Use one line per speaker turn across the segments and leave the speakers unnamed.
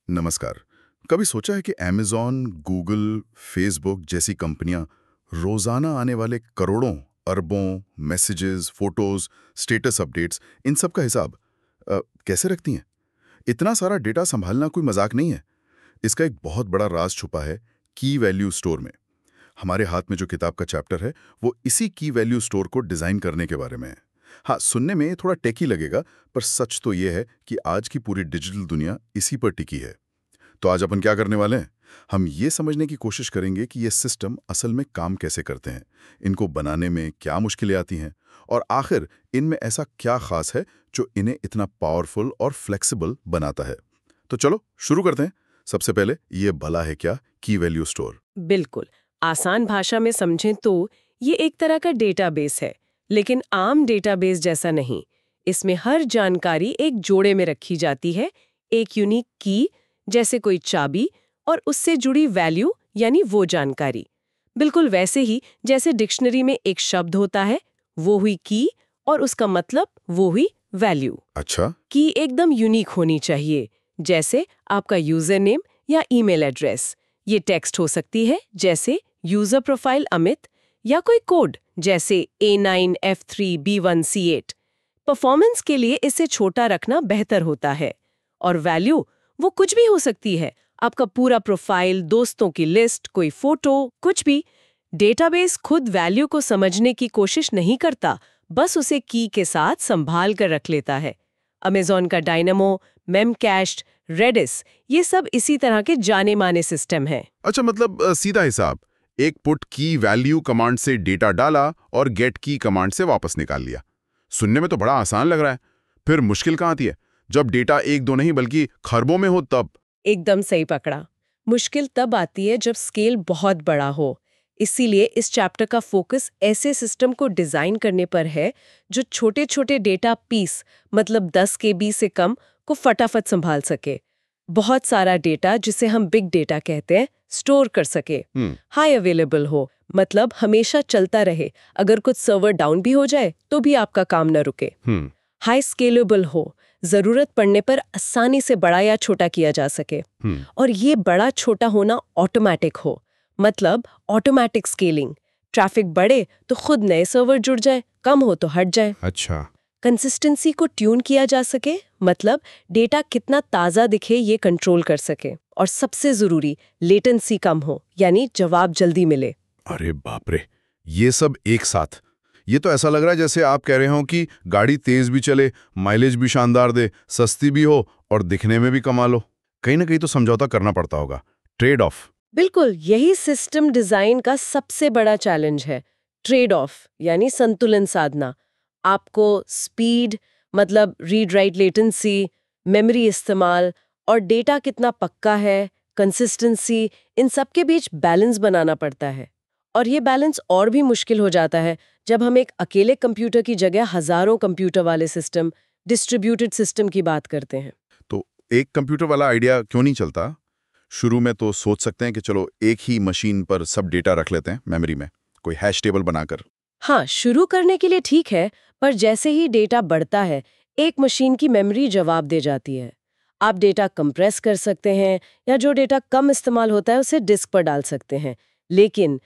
नमस्कार। कभी सोचा है कि अमेज़न, गूगल, फेसबुक जैसी कंपनियां रोज़ाना आने वाले करोड़ों, अरबों messages, photos, status updates in सब का हिसाब कैसे रखती हैं? इतना सारा डेटा संभालना कोई मजाक नहीं है। इसका एक बहुत बड़ा राज छुपा है की वैल्यू स्टोर में। हमारे हाथ में जो किताब का चैप्टर है, वो इसी की वैल्यू स्टोर को डिज़ाइन करने के बारे में है। हाँ, सुनने में थोड़ा टेकी लगेगा, पर सच तो ये है कि आज की पूरी डिजिटल दुनिया इसी पर टिकी है। तो आज अपन क्या करने वाले हैं? हम ये समझने की कोशिश करेंगे कि ये सिस्टम असल में काम कैसे करते हैं, इनको बनाने में क्या मुश्किलें आती हैं, और आखिर इनमें ऐसा क्या खास है जो इन्हें इतना पावरफुल और फ्लेक्सिबल बनाता है। तो चलो शुरू करते हैं। सबसे पहले ये भला है क्या की वैल्यू स्टोर?
बिल्कुल। आसान भाषा में समझें तो ये एक तरह का डेटाबेस है, लेकिन आम डेटाबेस जैसा नहीं। इसमें हर जानकारी एक जोड़े में रखी जाती है, एक यूनिक की, जैसे कोई चाबी, और उससे जुड़ी वैल्यू यानी वो जानकारी। बिल्कुल वैसे ही जैसे डिक्शनरी में एक शब्द होता है, वो हुई की, और उसका मतलब वो हुई वैल्यू।
अच्छा।
की एकदम यूनिक होनी चाहिए, जैसे आपका यूजर नेम या ईमेल एड्रेस। ये टेक्स्ट हो सकती है, जैसे यूजर प्रोफाइल अमित, या कोई कोड जैसे A9F3B1C8। परफॉर्मेंस के लिए इसे छोटा रखना बेहतर होता है। और वैल्यू वो कुछ भी हो सकती है, आपका पूरा प्रोफाइल, दोस्तों की लिस्ट, कोई फोटो, कुछ भी। डेटाबेस खुद वैल्यू को समझने की कोशिश नहीं करता, बस उसे की के साथ संभाल कर रख लेता है। अमेज़न का डायनामो, मेमकैस्ट, रेडिस, ये सब इसी तरह के जाने माने सिस्टम हैं।
अच्छा, मतलब सीधा हिसाब। एक पुट की वैल्यू कमांड से डेटा डाला और गेट की कमांड से वापस निकाल लिया। सुनने में तो बड़ा आसान लग रहा है। फिर मुश्किल कहाँ आती है? जब डेटा एक दो नहीं बल्कि खरबों में हो तब।
एकदम सही पकड़ा। मुश्किल तब आती है जब स्केल बहुत बड़ा हो। इसीलिए इस चैप्टर का फोकस ऐसे सिस्टम को डिजाइन करने पर है जो छोटे-छोटे डेटा पीस, मतलब 10 केबी से कम, को फटाफट संभाल सके। बहुत सारा डेटा, जिसे हम बिग डेटा कहते हैं, स्टोर कर सके। हाई अवेलेबल हो, मतलब हमेशा चलता रहे, अगर कुछ सर्वर डाउन भी हो जाए तो भी आपका काम न रुके।
हम्म।
हाई स्केलेबल हो, जरूरत पड़ने पर आसानी से बड़ा या छोटा किया जा सके। और ये बड़ा छोटा होना ऑटोमेटिक हो, मतलब ऑटोमेटिक स्केलिंग। ट्रैफिक बढ़े तो खुद नए सर्वर जुड़ जाए, कम हो तो हट जाए।
अच्छा।
कंसिस्टेंसी को ट्यून किया जा सके, मतलब डेटा कितना ताज़ा दिखे ये कंट्रोल कर सके। और सबसे ज़रूरी, लेटेंसी कम हो, यानी जवाब जल्दी मिले।
अरे बाप रे, ये सब एक साथ! ये तो ऐसा लग रहा है जैसे आप कह रहे हो कि गाड़ी तेज भी चले, माइलेज भी शानदार दे, सस्ती भी हो और दिखने में भी कमाल हो। कहीं ना कहीं तो समझौता करना पड़ता होगा, ट्रेड ऑफ।
बिल्कुल, यही सिस्टम डिज़ाइन का सबसे बड़ा चैलेंज है। ट्रेड ऑफ यानी संतुलन साधना। आपको स्पीड, मतलब रीड राइट लेटेंसी, मेमोरी इस्तेमाल, और डेटा कितना पक्का है, कंसिस्टेंसी, इन सब के बीच बैलेंस बनाना पड़ता है। और ये बैलेंस और भी मुश्किल हो जाता है जब हम एक अकेले कंप्यूटर की जगह हजारों कंप्यूटर वाले सिस्टम, डिस्ट्रीब्यूटेड सिस्टम की बात करते हैं।
तो एक कंप्यूटर वाला आइडिया क्यों नहीं चलता? शुरू में तो सोच सकते हैं कि चलो एक ही मशीन पर सब डेटा रख लेते हैं मेमोरी में, कोई हैश टेबल बनाकर।
हाँ, शुरू करने के लिए ठीक है, पर जैसे ही डेटा बढ़ता है, एक मशीन की मेमोरी जवाब दे जाती है। आप डेटा कंप्रेस कर सकते हैं, या जो डेटा कम इस्तेमाल होता है उसे डिस्क पर डाल सकते हैं। लेकिन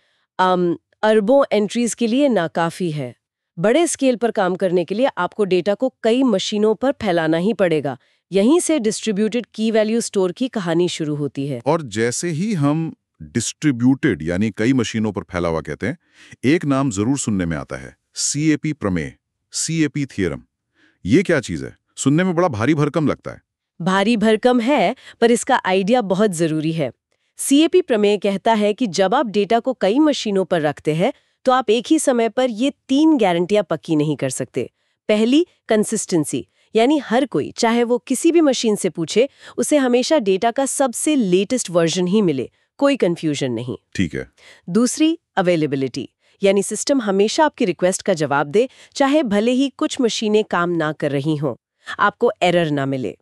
अरबों एंट्रीज के लिए नाकाफी है। बड़े स्केल पर काम करने के लिए आपको डेटा को कई मशीनों पर फैलाना ही पड़ेगा। यहीं से डिस्ट्रीब्यूटेड की वैल्यू स्टोर की कहानी शुरू होती है।
और जैसे ही हम डिस्ट्रीब्यूटेड यानी कई मशीनों पर फैला हुआ कहते हैं, एक नाम जरूर सुनने में आता है, सीएपी प्रमेय, सीएपी थियरम। ये क्या चीज है? सुनने में बड़ा भारी भरकम लगता है।
भारी भरकम है, पर इसका आइडिया बहुत जरूरी है। सीएपी प्रमेय कहता है कि जब आप डेटा को कई मशीनों पर रखते हैं, तो आप एक ही समय पर ये 3 गारंटियां पक्की नहीं कर सकते। पहली, कंसिस्टेंसी, यानी हर कोई, चाहे वो किसी भी मशीन से पूछे, उसे हमेशा डेटा का सबसे लेटेस्ट वर्जन ही मिले, कोई कंफ्यूजन नहीं।
ठीक है।
दूसरी, अवेलेबिलिटी, यानी सिस्टम हमेशा आपकी रिक्वेस्ट का जवाब दे, चाहे भले ही कुछ मशीनें काम ना कर रही हों, आपको एरर ना मिले।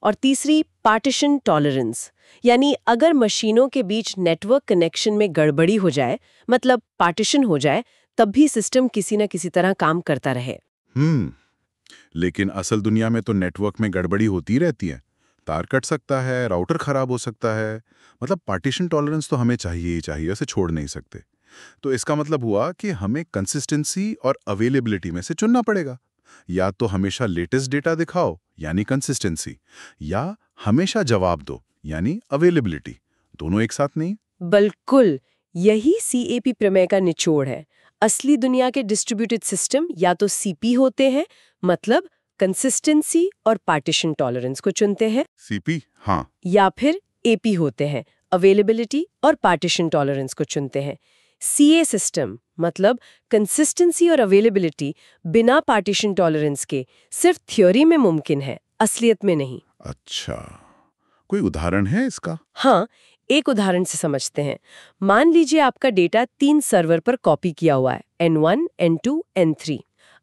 और तीसरी, पार्टीशन टॉलरेंस, यानी अगर मशीनों के बीच नेटवर्क कनेक्शन में गड़बड़ी हो जाए, मतलब पार्टीशन हो जाए, तब भी सिस्टम किसी न किसी तरह काम करता रहे।
लेकिन असल दुनिया में तो नेटवर्क में गड़बड़ी होती रहती है।
तार कट सकता है, राउटर खराब हो सकता है। मतलब पार्टीशन टॉलरेंस तो हमें चाहिए ही चाहिए, उसे छोड़ नहीं सकते। तो इसका मतलब हुआ कि हमें कंसिस्टेंसी और अवेलेबिलिटी में से चुनना पड़ेगा। या तो हमेशा लेटेस्ट डेटा दिखाओ यानी कंसिस्टेंसी, या हमेशा जवाब दो यानी अवेलेबिलिटी। दोनों एक साथ नहीं।
बिल्कुल, यही सीएपी प्रमेय का निचोड़ है। असली दुनिया के डिस्ट्रीब्यूटेड सिस्टम या तो सीपी होते हैं, मतलब कंसिस्टेंसी और पार्टीशन टॉलरेंस को चुनते हैं,
सीपी, हाँ।
या फिर एपी होते हैं, अवेलेबिलिटी और पार्टीशन टॉलरेंस को चुनते हैं। सीए सिस्टम मतलब कंसिस्टेंसी और अवेलेबिलिटी बिना पार्टीशन टॉलरेंस के सिर्फ थ्योरी में मुमकिन है, असलियत में नहीं।
अच्छा, कोई उदाहरण है इसका?
हाँ, एक उदाहरण से समझते हैं। मान लीजिए आपका डेटा 3 सर्वर पर कॉपी किया हुआ है, N1, N2, N3।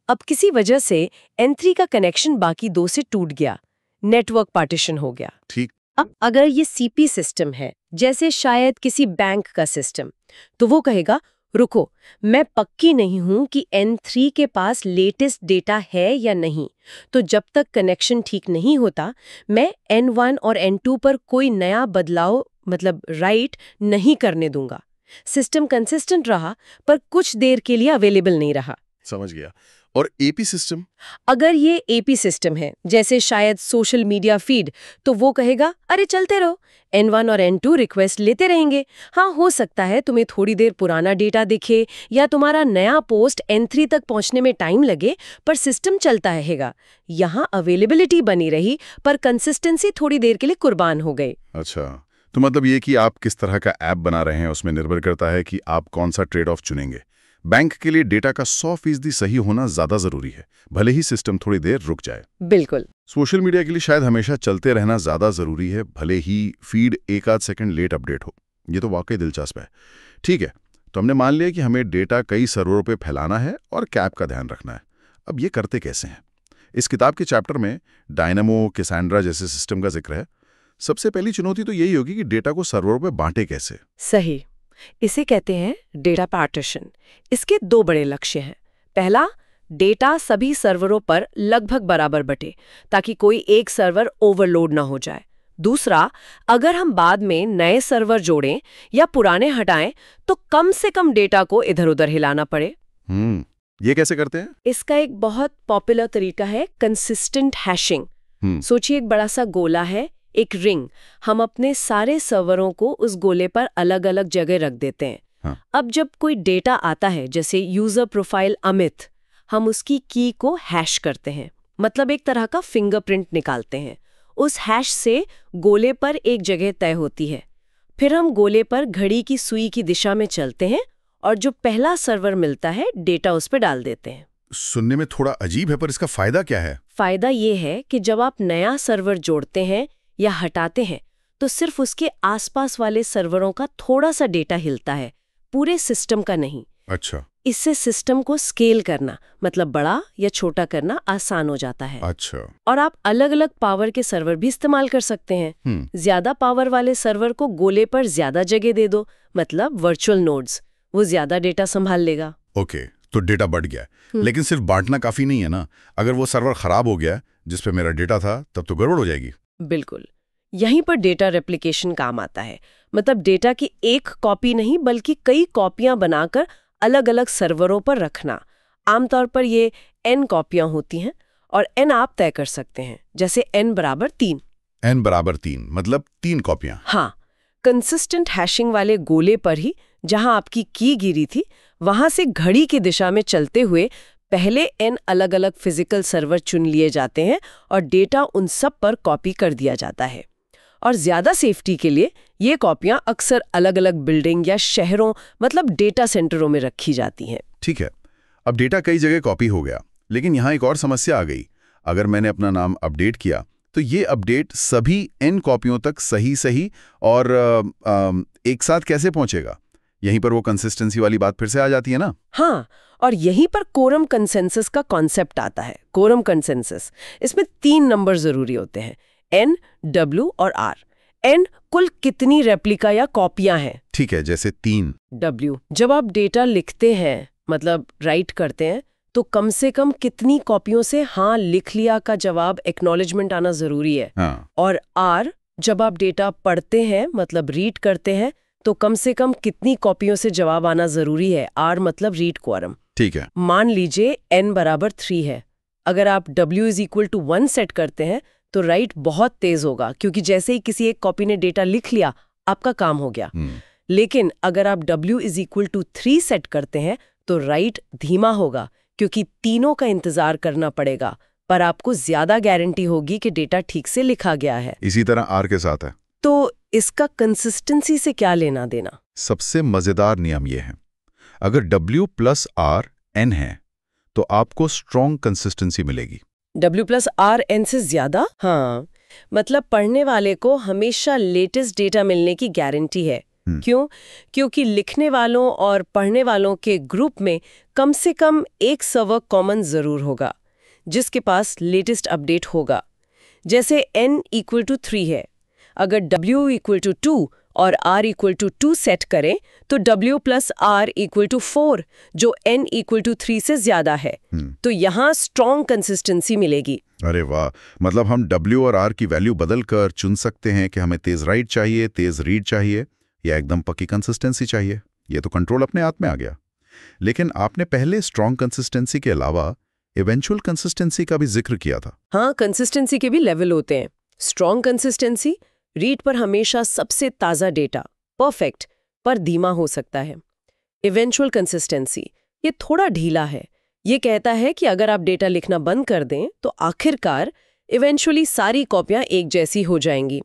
अब किसी वजह से N3 का कनेक्शन बाकी 2 से टूट गया, नेटवर्क पार्टीशन हो गया।
ठीक।
अब अगर ये सीपी सिस्टम है, जैसे शायद किसी बैंक का सिस्टम, तो वो कहेगा रुको, मैं पक्की नहीं हूं कि N3 के पास लेटेस्ट डेटा है या नहीं, तो जब तक कनेक्शन ठीक नहीं होता मैं N1 और N2 पर कोई नया बदलाव मतलब राइट नहीं करने दूंगा। सिस्टम कंसिस्टेंट रहा पर कुछ देर के लिए अवेलेबल नहीं रहा।
समझ गया। और एपी सिस्टम?
अगर ये एपी सिस्टम है, जैसे शायद सोशल मीडिया फीड, तो वो कहेगा अरे चलते रहो, N1 और N2 रिक्वेस्ट लेते रहेंगे। हाँ, हो सकता है तुम्हें थोड़ी देर पुराना डेटा दिखे या तुम्हारा नया पोस्ट N3 तक पहुंचने में टाइम लगे, पर सिस्टम चलता रहेगा। यहाँ अवेलेबिलिटी बनी रही पर कंसिस्टेंसी थोड़ी देर के लिए कुर्बान हो गई।
अच्छा, तो मतलब ये कि आप किस तरह का ऐप बना रहे हैं उसमें निर्भर करता है कि आप कौन सा ट्रेड ऑफ चुनेंगे। बैंक के लिए डेटा का 100% सही होना ज्यादा जरूरी है, भले ही सिस्टम थोड़ी देर रुक जाए।
बिल्कुल।
सोशल मीडिया के लिए शायद हमेशा चलते रहना ज्यादा जरूरी है, भले ही फीड एक आध सेकंड लेट अपडेट हो। ये तो वाकई दिलचस्प है। ठीक है, तो हमने मान लिया कि हमें डेटा कई सर्वरों पे फैलाना है और कैप का ध्यान रखना है। अब ये करते कैसे हैं? इस किताब के चैप्टर में डायनामो, कैसेंड्रा जैसे सिस्टम का जिक्र है। सबसे पहली चुनौती तो यही होगी कि डेटा को सर्वरों पे बांटे कैसे।
सही, इसे कहते हैं डेटा पार्टीशन। इसके 2 बड़े लक्ष्य हैं। पहला, डेटा सभी सर्वरों पर लगभग बराबर बटे ताकि कोई एक सर्वर ओवरलोड ना हो जाए। दूसरा, अगर हम बाद में नए सर्वर जोड़ें या पुराने हटाएं तो कम से कम डेटा को इधर-उधर हिलाना पड़े।
ये कैसे करते हैं?
इसका एक बहुत पॉपुलर तरीका है कंसिस्टेंट हैशिंग। सोचिए एक बड़ा सा गोला है, एक रिंग। हम अपने सारे सर्वरों को उस गोले पर अलग अलग जगह रख देते हैं।
हाँ।
अब जब कोई डेटा आता है, जैसे यूजर प्रोफाइल अमित, हम उसकी की को हैश करते हैं, मतलब एक तरह का फिंगरप्रिंट निकालते हैं। उस हैश से गोले पर एक जगह तय होती है। फिर हम गोले पर घड़ी की सुई की दिशा में चलते हैं और जो पहला सर्वर मिलता है डेटा उस पर डाल देते हैं।
सुनने में थोड़ा अजीब है, पर इसका फायदा क्या है?
फायदा ये है कि जब आप नया सर्वर जोड़ते हैं या हटाते हैं तो सिर्फ उसके आसपास वाले सर्वरों का थोड़ा सा डेटा हिलता है, पूरे सिस्टम का नहीं।
अच्छा।
इससे सिस्टम को स्केल करना मतलब बड़ा या छोटा करना आसान हो जाता है।
अच्छा।
और आप अलग अलग पावर के सर्वर भी इस्तेमाल कर सकते हैं। ज्यादा पावर वाले सर्वर को गोले पर ज्यादा जगह दे दो, मतलब वर्चुअल नोड्स, वो ज्यादा डेटा संभाल लेगा।
ओके, तो डेटा बढ़ गया। लेकिन सिर्फ बांटना काफी नहीं है ना। अगर वो सर्वर खराब हो गया जिसपे मेरा डेटा था, तब तो गड़बड़ हो जाएगी।
बिल्कुल, यहीं पर डेटा रेप्लिकेशन काम आता है। मतलब डेटा की एक कॉपी नहीं बल्कि कई कॉपियां बनाकर अलग अलग सर्वरों पर रखना। आमतौर पर ये n कॉपियां होती हैं और n आप तय कर सकते हैं, जैसे n बराबर 3।
n बराबर 3 मतलब 3 कॉपियां।
हाँ, कंसिस्टेंट हैशिंग वाले गोले पर ही जहां आपकी की गिरी थी, वहां से घड़ी की दिशा में चलते हुए पहले n अलग अलग फिजिकल सर्वर चुन लिए जाते हैं और डेटा उन सब पर कॉपी कर दिया जाता है। और ज्यादा सेफ्टी के लिए ये कॉपियां अक्सर अलग अलग बिल्डिंग या शहरों मतलब डेटा सेंटरों में रखी जाती हैं।
ठीक है, अब डेटा कई जगह कॉपी हो गया, लेकिन यहाँ एक और समस्या आ गई। अगर मैंने अपना नाम अपडेट किया तो ये अपडेट सभी n कॉपियों तक सही और एक साथ कैसे पहुंचेगा? यहीं पर वो कंसिस्टेंसी वाली बात फिर से आ जाती है ना।
हाँ, और यहीं पर कोरम कंसेंसस का कॉन्सेप्ट आता है। कोरम कंसेंसस, इसमें 3 नंबर जरूरी होते हैं, N, W और R। N कुल कितनी रेप्लिका या कॉपियां हैं।
ठीक है, जैसे 3।
W, जब आप डेटा लिखते हैं मतलब राइट करते हैं तो कम से कम कितनी कॉपियों से हाँ लिख लिया का जवाब एक्नॉलेजमेंट आना जरूरी है।
हाँ,
और आर, जब आप डेटा पढ़ते हैं मतलब रीड करते हैं, तो कम से कम कितनी कॉपियों से जवाब आना जरूरी है। आर मतलब रीड क्वारम।
ठीक है।
मान लीजिए n बराबर 3 है। अगर आप w = 1 सेट करते हैं तो राइट बहुत तेज होगा, क्योंकि जैसे ही किसी एक कॉपी ने डेटा लिख लिया आपका काम हो गया। लेकिन अगर आप w = 3 सेट करते हैं तो राइट धीमा होगा, क्योंकि तीनों का इंतजार करना पड़ेगा, पर आपको ज्यादा गारंटी होगी कि डेटा ठीक से लिखा गया है।
इसी तरह आर के साथ है।
तो इसका कंसिस्टेंसी से क्या लेना देना?
सबसे मजेदार नियम ये है, अगर W + R N है तो आपको स्ट्रॉन्ग कंसिस्टेंसी मिलेगी।
W + R N से ज्यादा? हाँ, मतलब पढ़ने वाले को हमेशा लेटेस्ट डेटा मिलने की गारंटी है। क्यों? क्योंकि लिखने वालों और पढ़ने वालों के ग्रुप में कम से कम एक सर्वर कॉमन जरूर होगा, जिसके पास लेटेस्ट अपडेट होगा। जैसे n = 3 है, अगर W = 2 और R = 2 सेट करें तो W + R = 4, जो n = 3 से ज्यादा है। तो यहाँ स्ट्रॉन्ग कंसिस्टेंसी मिलेगी।
अरे वाह, मतलब हम W और R की वैल्यू बदल कर चुन सकते हैं कि हमें तेज राइट चाहिए, तेज रीड चाहिए या एकदम पक्की कंसिस्टेंसी चाहिए। ये तो कंट्रोल अपने हाथ में आ गया। लेकिन आपने पहले स्ट्रॉन्ग कंसिस्टेंसी के अलावा इवेंचुअल कंसिस्टेंसी का भी जिक्र किया था।
हाँ, कंसिस्टेंसी के भी लेवल होते हैं। स्ट्रॉन्ग कंसिस्टेंसी रीड पर हमेशा सबसे ताज़ा डेटा परफेक्ट पर धीमा हो सकता है। इवेंचुअल कंसिस्टेंसी ये थोड़ा ढीला है। ये कहता है कि अगर आप डेटा लिखना बंद कर दें तो आखिरकार इवेंचुअली सारी कॉपियां एक जैसी हो जाएंगी।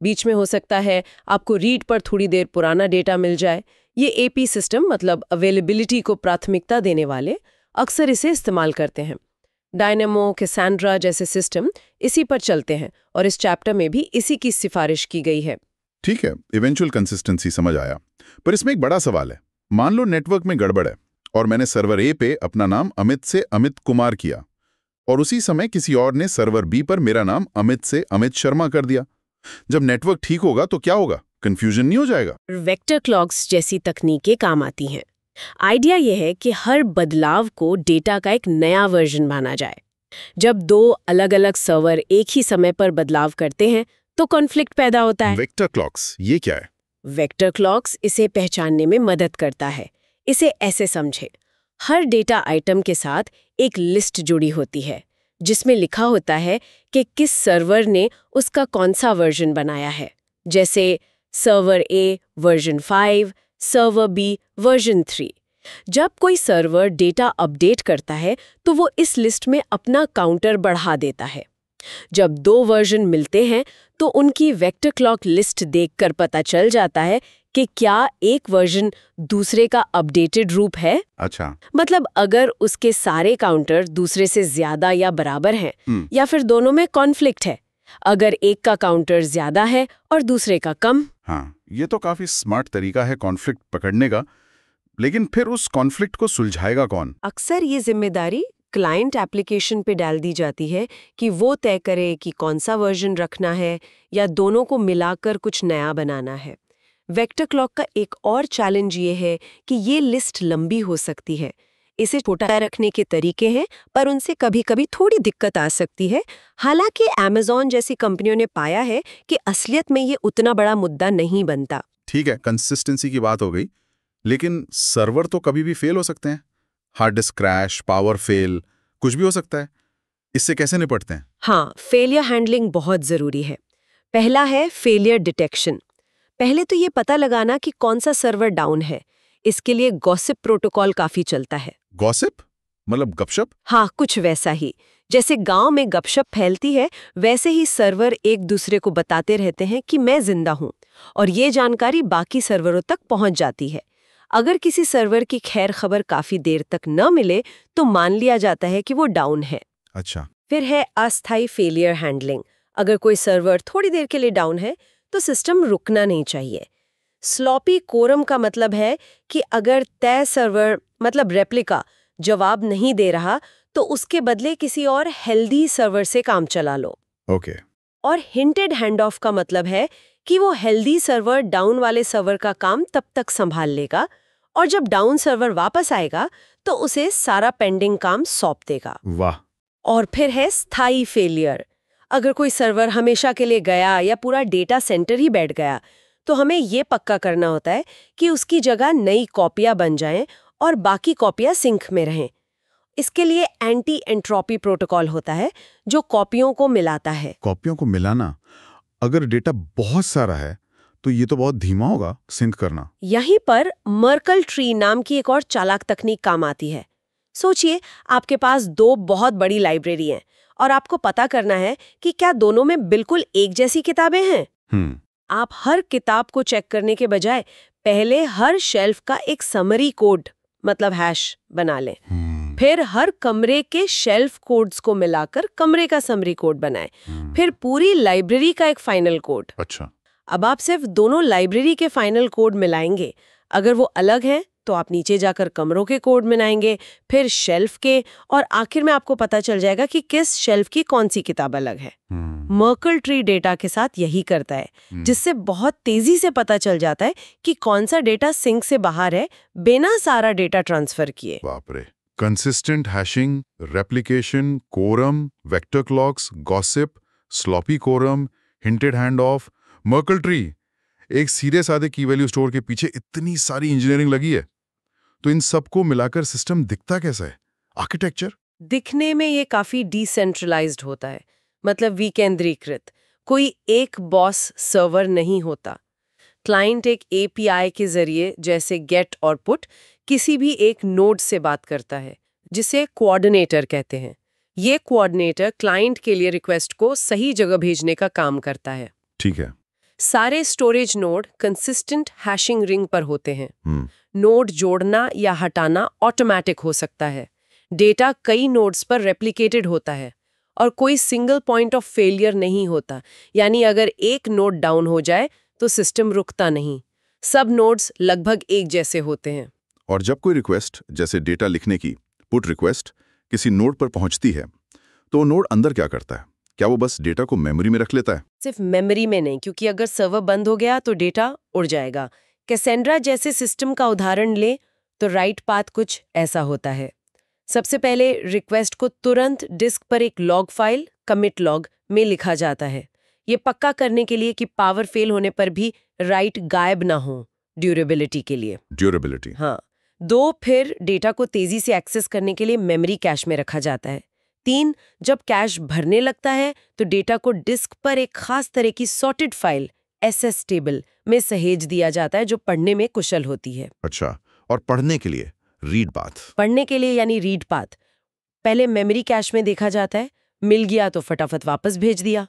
बीच में हो सकता है आपको रीड पर थोड़ी देर पुराना डेटा मिल जाए। ये एपी सिस्टम मतलब अवेलेबिलिटी को प्राथमिकता देने वाले अक्सर इसे इस्तेमाल करते हैं। डायनेमो, कैसेंड्रा जैसे सिस्टम इसी पर चलते हैं और इस चैप्टर में भी इसी की सिफारिश की गई है।
ठीक है, इवेंचुअल कंसिस्टेंसी समझ आया, पर इसमें एक बड़ा सवाल है। मान लो नेटवर्क में गड़बड़ है और मैंने सर्वर ए पे अपना नाम अमित से अमित कुमार किया और उसी समय किसी और ने सर्वर बी पर मेरा नाम अमित से अमित शर्मा कर दिया। जब नेटवर्क ठीक होगा तो क्या होगा? कंफ्यूजन नहीं हो जाएगा?
वेक्टर क्लॉक्स जैसी तकनीकें काम आती हैं। आइडिया यह है कि हर बदलाव को डेटा का एक नया वर्जन माना जाए। जब दो अलग अलग सर्वर एक ही समय पर बदलाव करते हैं तो कॉन्फ्लिक्ट पैदा होता है।
वेक्टर क्लॉक्स ये क्या है?
वेक्टर क्लॉक्स इसे पहचानने में मदद करता है। इसे ऐसे समझे, हर डेटा आइटम के साथ एक लिस्ट जुड़ी होती है जिसमें लिखा होता है कि किस सर्वर ने उसका कौन सा वर्जन बनाया है। जैसे सर्वर ए वर्जन 5, सर्वर बी वर्जन 3। जब कोई सर्वर डेटा अपडेट करता है तो वो इस लिस्ट में अपना काउंटर बढ़ा देता है। जब दो वर्जन मिलते हैं तो उनकी वेक्टर क्लॉक लिस्ट देखकर पता चल जाता है कि क्या एक वर्जन दूसरे का अपडेटेड रूप है।
अच्छा,
मतलब अगर उसके सारे काउंटर दूसरे से ज्यादा या बराबर हैं या फिर दोनों में कॉन्फ्लिक्ट है। अगर एक का काउंटर ज्यादा है और दूसरे का कम।
हाँ, ये तो काफी स्मार्ट तरीका है कॉन्फ्लिक्ट पकड़ने का। लेकिन फिर उस कॉन्फ्लिक्ट को सुलझाएगा कौन?
अक्सर ये जिम्मेदारी क्लाइंट एप्लीकेशन पे डाल दी जाती है कि वो तय करे कि कौन सा वर्जन रखना है या दोनों को मिलाकर कुछ नया बनाना है। वेक्टर क्लॉक का एक और चैलेंज ये है कि ये लिस्ट लंबी हो सकती है। इसे छोटा रखने के तरीके हैं, पर उनसे कभी-कभी थोड़ी दिक्कत आ सकती है। हालांकि Amazon जैसी कंपनियों ने पाया है कि असलियत में ये उतना बड़ा मुद्दा नहीं बनता।
ठीक है, कंसिस्टेंसी की बात हो गई, लेकिन सर्वर तो कभी भी फेल हो सकते हैं। Hard disk crash, power fail, कुछ भी हो सकता है। इससे कैसे निपटते हैं?
हाँ, फेलियर हैंडलिंग बहुत जरूरी है। पहला है फेलियर डिटेक्शन। पहले तो ये पता लगाना कि कौन सा सर्वर डाउन है। इसके लिए गॉसिप प्रोटोकॉल काफी चलता है।
गॉसिप मतलब गपशप?
हाँ, कुछ वैसा ही। जैसे गांव में गपशप फैलती है, वैसे ही सर्वर एक दूसरे को बताते रहते हैं कि मैं जिंदा हूं, और ये जानकारी बाकी सर्वरों तक पहुंच जाती है। अगर किसी सर्वर की खैर खबर काफी देर तक न मिले तो मान लिया जाता है कि वो डाउन है।
अच्छा,
फिर है अस्थायी फेलियर हैंडलिंग। अगर कोई सर्वर थोड़ी देर के लिए डाउन है तो सिस्टम रुकना नहीं चाहिए। स्लॉपी कोरम का मतलब है कि अगर तय सर्वर मतलब रेप्लिका जवाब नहीं दे रहा तो उसके बदले किसी और हेल्दी सर्वर से काम चला लो।
ओके।
और हिंटेड हैंड ऑफ का मतलब है कि वो हेल्दी सर्वर डाउन वाले सर्वर का काम तब तक संभाल लेगा और जब डाउन सर्वर वापस आएगा तो उसे सारा पेंडिंग काम सौंप देगा।
वाह।
और फिर है स्थायी फेलियर। अगर कोई सर्वर हमेशा के लिए गया या पूरा डेटा सेंटर ही बैठ गया तो हमें ये पक्का करना होता है कि उसकी जगह नई कॉपियां बन जाएं और बाकी कॉपियां सिंक में रहें। इसके लिए एंटी एंट्रोपी प्रोटोकॉल होता है जो कॉपियों को मिलाता है।
कॉपियों को मिलाना? अगर डेटा बहुत सारा है तो ये तो बहुत धीमा होगा सिंक करना।
यहीं पर मर्कल ट्री नाम की एक और चालाक तकनीक काम आती है। सोचिए, आपके पास दो बहुत बड़ी लाइब्रेरी हैं और आपको पता करना है कि क्या दोनों में बिल्कुल एक जैसी किताबें हैं। आप हर किताब को चेक करने के बजाय पहले हर शेल्फ का एक समरी कोड मतलब हैश बना लें। फिर हर कमरे के शेल्फ कोड्स को मिलाकर कमरे का समरी कोड बनाएं। फिर पूरी लाइब्रेरी का एक फाइनल कोड।
अच्छा।
अब आप सिर्फ दोनों लाइब्रेरी के फाइनल कोड मिलाएंगे। अगर वो अलग हैं तो आप नीचे जाकर कमरों के कोड मिलाएंगे, फिर शेल्फ के, और आखिर में आपको पता चल जाएगा कि किस शेल्फ की कौन सी किताब अलग है। मर्कल ट्री डेटा के साथ यही करता है, जिससे बहुत तेजी से पता चल जाता है कि कौन सा डेटा सिंक से बाहर है बिना सारा डेटा ट्रांसफर किए।
बाप रे। Consistent hashing, replication, quorum, vector clocks, gossip, sloppy quorum, hinted handoff, Merkle tree. एक सीधे साधे की वैल्यू स्टोर के पीछे इतनी सारी इंजीनियरिंग लगी है। तो इन सबको मिलाकर सिस्टम दिखता कैसा है? आर्किटेक्चर
दिखने में ये काफी डिसेंट्रलाइज्ड होता है, मतलब विकेंद्रीकृत। कोई एक बॉस सर्वर नहीं होता। क्लाइंट एक एपीआई के जरिए, जैसे गेट और पुट, किसी भी एक नोड से बात करता है, जिसे कोऑर्डिनेटर कहते हैं। ये कोऑर्डिनेटर क्लाइंट के लिए रिक्वेस्ट को सही जगह भेजने का काम करता है।
ठीक है।
सारे storage node consistent hashing ring पर होते हैं। नोड जोड़ना या हटाना ऑटोमेटिक हो सकता है। डेटा कई नोड्स पर रेप्लिकेटेड होता है और कोई सिंगल पॉइंट ऑफ फेलियर नहीं होता। यानी अगर एक नोड डाउन हो जाए तो सिस्टम रुकता नहीं। सब नोड्स लगभग एक जैसे होते हैं।
और जब कोई रिक्वेस्ट, जैसे डेटा लिखने की पुट रिक्वेस्ट, किसी नोड पर पहुंचती है तो नोड अंदर क्या करता है? क्या वो बस डेटा को मेमोरी में रख लेता है?
सिर्फ मेमोरी में नहीं, क्योंकि अगर सर्वर बंद हो गया तो डेटा उड़ जाएगा। कैसेंड्रा जैसे सिस्टम का उदाहरण ले तो राइट पाथ कुछ ऐसा होता है। सबसे पहले रिक्वेस्ट को तुरंत डिस्क पर एक लॉग फाइल, कमिट लॉग, में लिखा जाता है। ये पक्का करने के लिए कि पावर फेल होने पर भी राइट गायब ना हो, ड्यूरेबिलिटी के लिए।
ड्यूरेबिलिटी।
हाँ। 2, फिर डेटा को तेजी से एक्सेस करने के लिए मेमोरी कैश में रखा जाता है। 3, जब कैश भरने लगता है तो डेटा को डिस्क पर एक खास तरह की सॉर्टेड फाइल SS टेबल में सहेज दिया जाता है, जो पढ़ने में कुशल होती है।
अच्छा। और पढ़ने के लिए रीड पाथ?
पढ़ने के लिए यानी रीड पाथ पहले मेमोरी कैश में देखा जाता है। मिल गया तो फटाफट वापस भेज दिया।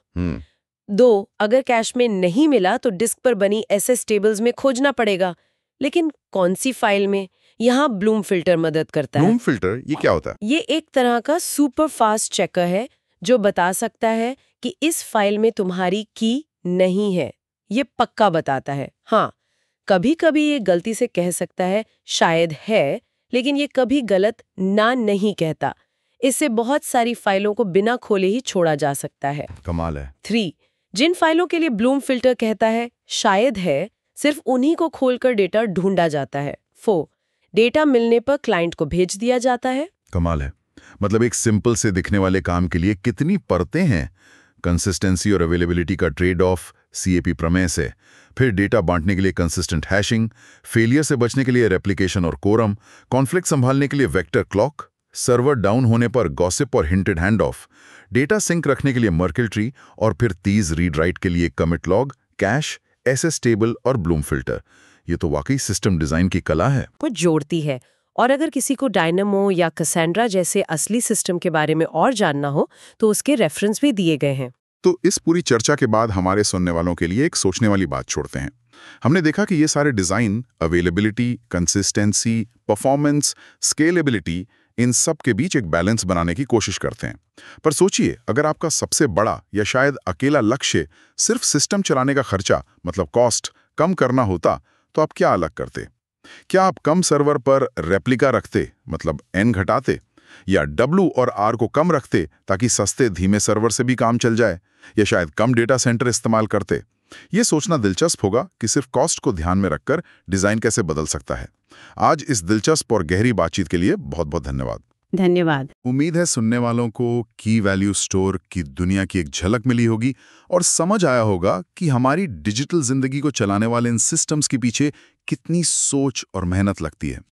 2, अगर कैश में नहीं मिला तो डिस्क पर बनी SS टेबल्स में खोजना पड़ेगा। लेकिन कौन सी फाइल में? यहाँ ब्लूम फिल्टर मदद करता है।
ब्लूम फिल्टर ये क्या होता है?
ये एक तरह का सुपर फास्ट चेकर है जो बता सकता है कि इस फाइल में तुम्हारी की नहीं है। ये पक्का बताता है। हाँ, कभी कभी ये गलती से कह सकता है शायद है, लेकिन ये कभी गलत ना नहीं कहता। इससे बहुत सारी फाइलों को बिना खोले ही छोड़ा जा सकता है।
कमाल है।
3, जिन फाइलों के लिए ब्लूम फिल्टर कहता है शायद है, सिर्फ उन्हीं को खोलकर डेटा ढूंढा जाता है। 4, डेटा मिलने पर क्लाइंट को भेज दिया जाता है।
कमाल है। मतलब एक सिंपल से दिखने वाले काम के लिए कितनी परतें हैं। कंसिस्टेंसी और अवेलेबिलिटी का ट्रेड ऑफ CAP प्रमेय से, फिर डेटा बांटने के लिए कंसिस्टेंट हैशिंग, फेलियर से बचने के लिए रेप्लिकेशन और कोरम, कॉन्फ्लिक्ट संभालने के लिए वेक्टर क्लॉक, सर्वर डाउन होने पर गॉसिप और hinted hand of, data sink रखने के लिए मर्कल ट्री, और फिर तीज रीड राइट के लिए commit log, cash, SS table और ब्लूम फिल्टर। ये तो वाकई सिस्टम डिजाइन की कला है।
वो जोड़ती है। और अगर किसी को डायनामो या कैसेंड्रा जैसे असली सिस्टम के बारे में और जानना हो तो उसके रेफरेंस भी दिए गए हैं।
तो इस पूरी चर्चा के बाद हमारे सुनने वालों के लिए एक सोचने वाली बात छोड़ते हैं। हमने देखा कि ये सारे design availability, consistency, performance, scalability, इन सब के बीच एक बैलेंस बनाने की कोशिश करते हैं। पर सोचिए, अगर आपका सबसे बड़ा या शायद अकेला लक्ष्य सिर्फ सिस्टम चलाने का खर्चा मतलब कॉस्ट कम करना होता तो आप क्या अलग करते? क्या आप कम सर्वर पर रेप्लिका रखते, मतलब N घटाते, या W और R को कम रखते ताकि सस्ते धीमे सर्वर से भी काम चल जाए, या शायद कम डेटा सेंटर इस्तेमाल करते?
ये सोचना दिलचस्प होगा कि सिर्फ कॉस्ट को ध्यान में रखकर डिज़ाइन कैसे बदल सकता है। आज इस दिलचस्प और गहरी बातचीत के लिए बहुत बहुत धन्यवाद।
धन्यवाद।
उम्मीद है सुनने वालों को की वैल्यू स्टोर की दुनिया की एक झलक मिली होगी और समझ आया होगा कि हमारी डिजिटल जिंदगी को चलाने वाले इन सिस्टम्स के पीछे कितनी सोच और मेहनत लगती है।